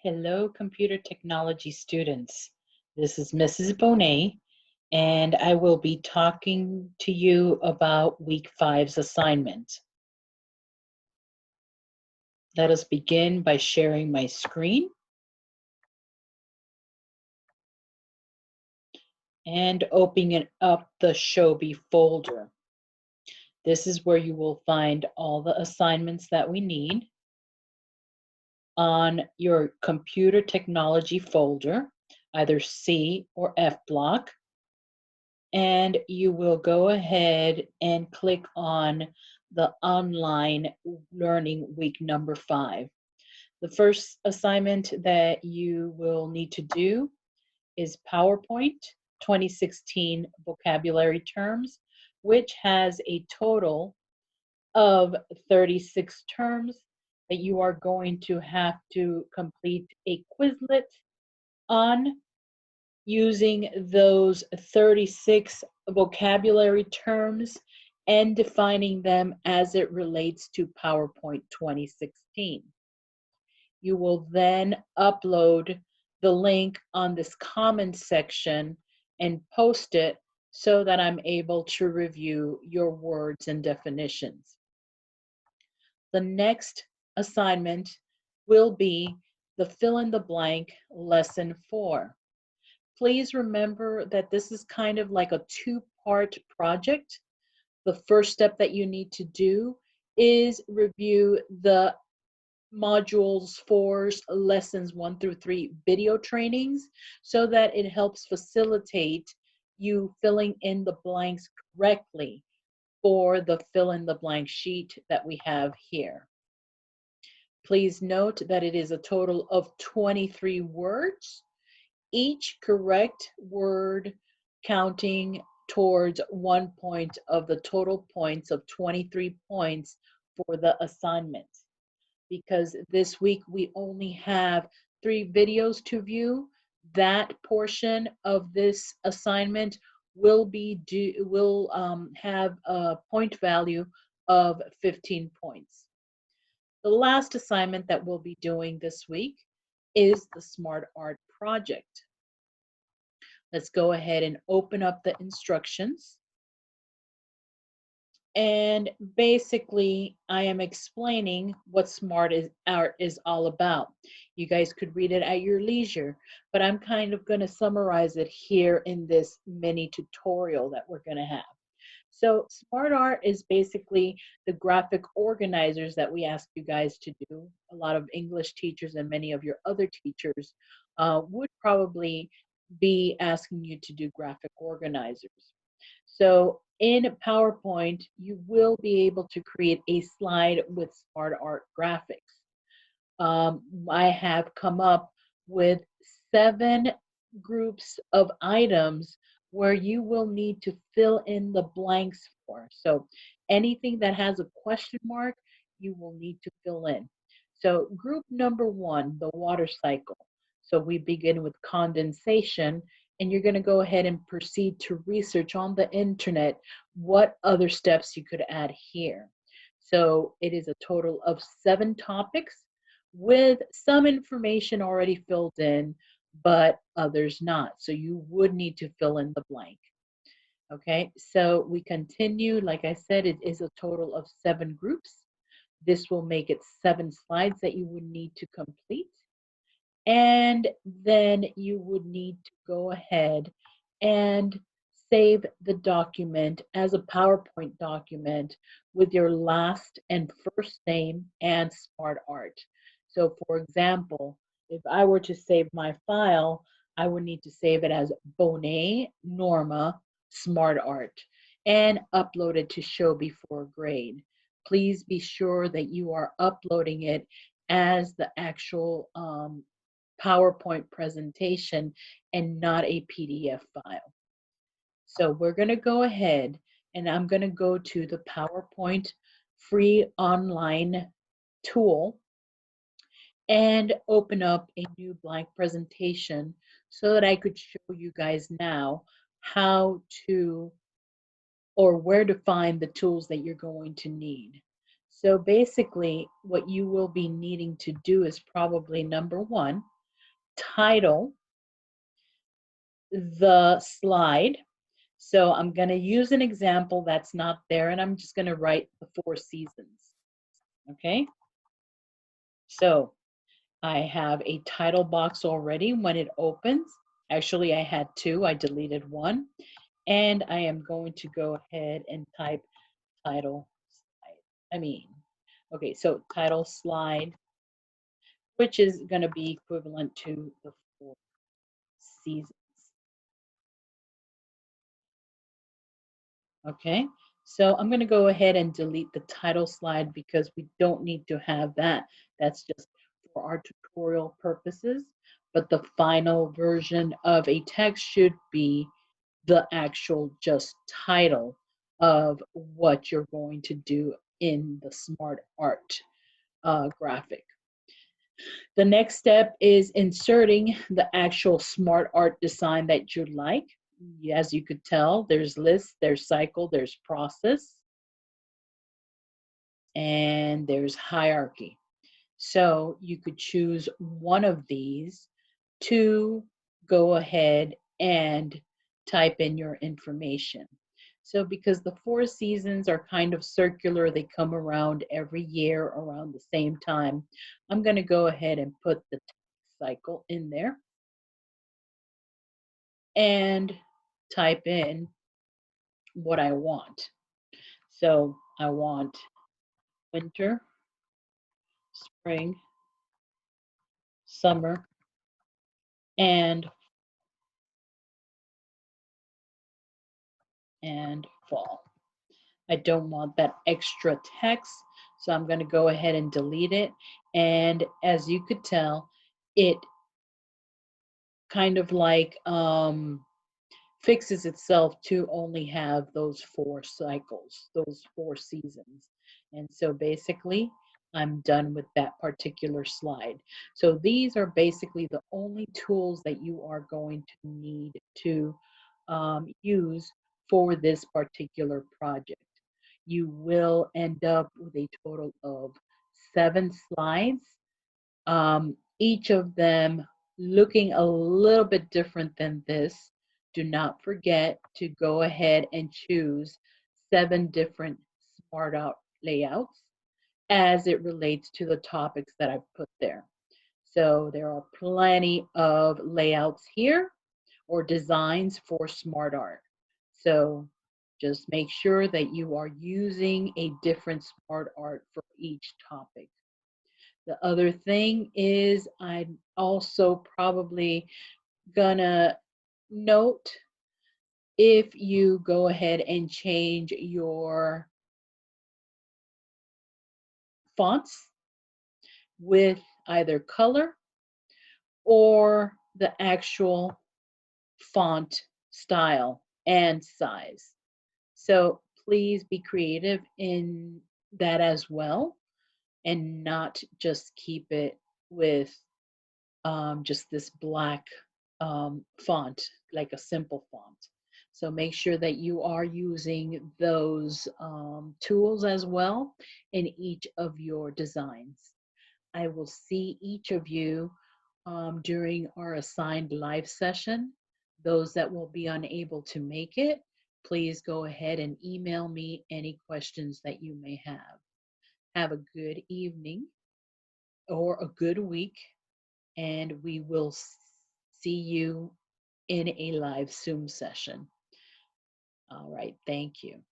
Hello, computer technology students. This is Mrs. Bonet, and I will be talking to you about week 5's assignment. Let us begin by sharing my screen and opening up the Shobi folder. This is where you will find all the assignments that we need on your computer technology folder, either C or F block. And you will go ahead and click on the online learning week number 5. The first assignment that you will need to do is PowerPoint 2016 vocabulary terms, which has a total of 36 terms that you are going to have to complete a Quizlet on using those 36 vocabulary terms and defining them as it relates to PowerPoint 2016. You will then upload the link on this comment section and post it so that I'm able to review your words and definitions. The next assignment will be the fill in the blank lesson 4. Please remember that this is kind of like a two-part project. The first step that you need to do is review the modules 4's lessons 1 through 3 video trainings so that it helps facilitate you filling in the blanks correctly for the fill in the blank sheet that we have here. Please note that it is a total of 23 words. Each correct word counting towards 1 point of the total points of 23 points for the assignment. Because this week we only have 3 videos to view, that portion of this assignment will have a point value of 15 points. The last assignment that we'll be doing this week is the Smart Art project. Let's go ahead and open up the instructions. And basically, I am explaining what Smart Art is all about. You guys could read it at your leisure, but I'm kind of going to summarize it here in this mini tutorial that we're going to have. So Smart Art is basically the graphic organizers that we ask you guys to do. A lot of English teachers and many of your other teachers would probably be asking you to do graphic organizers. So in PowerPoint, you will be able to create a slide with Smart Art graphics. I have come up with 7 groups of items where you will need to fill in the blanks for. So anything that has a question mark, you will need to fill in. So group number 1, the water cycle. So we begin with condensation, and you're going to go ahead and proceed to research on the internet what other steps you could add here. So it is a total of 7 topics with some information already filled in, but others not. So you would need to fill in the blank. Okay, so we continue. Like I said, it is a total of 7 groups. This will make it 7 slides that you would need to complete. And then you would need to go ahead and save the document as a PowerPoint document with your last and first name and Smart Art. So for example, if I were to save my file, I would need to save it as Bonet Norma Smart Art and upload it to show before grade. Please be sure that you are uploading it as the actual PowerPoint presentation and not a PDF file. So we're going to go ahead and I'm going to go to the PowerPoint free online tool and open up a new blank presentation so that I could show you guys now how to or where to find the tools that you're going to need. So basically what you will be needing to do is probably number 1, title the slide. So I'm going to use an example that's not there, and I'm just going to write the 4 seasons. Okay. So I have a title box already when it opens. Actually, I had 2. I deleted 1. And I am going to go ahead and type title slide. Okay, so title slide, which is going to be equivalent to the 4 seasons. Okay, so I'm going to go ahead and delete the title slide because we don't need to have that. That's just for our tutorial purposes. But the final version of a text should be the actual just title of what you're going to do in the smart art graphic. The next step is inserting the actual smart art design that you'd like. As you could tell, there's list, there's cycle, there's process, and there's hierarchy. So you could choose one of these to go ahead and type in your information. So because the 4 seasons are kind of circular, they come around every year around the same time, I'm going to go ahead and put the cycle in there and type in what I want. So I want winter, spring, summer, and fall. I don't want that extra text, so I'm going to go ahead and delete it. And as you could tell, it kind of like fixes itself to only have those 4 cycles, those 4 seasons. And so basically, I'm done with that particular slide. So these are basically the only tools that you are going to need to use for this particular project. You will end up with a total of 7 slides, each of them looking a little bit different than this. Do not forget to go ahead and choose 7 different smart out layouts as it relates to the topics that I've put there. So there are plenty of layouts here or designs for smart art. So just make sure that you are using a different smart art for each topic. The other thing is I'm also probably gonna note if you go ahead and change your fonts with either color or the actual font style and size. So please be creative in that as well and not just keep it with just this black font, like a simple font. So make sure that you are using those tools as well in each of your designs. I will see each of you during our assigned live session. Those that will be unable to make it, please go ahead and email me any questions that you may have. Have a good evening or a good week, and we will see you in a live Zoom session. All right, thank you.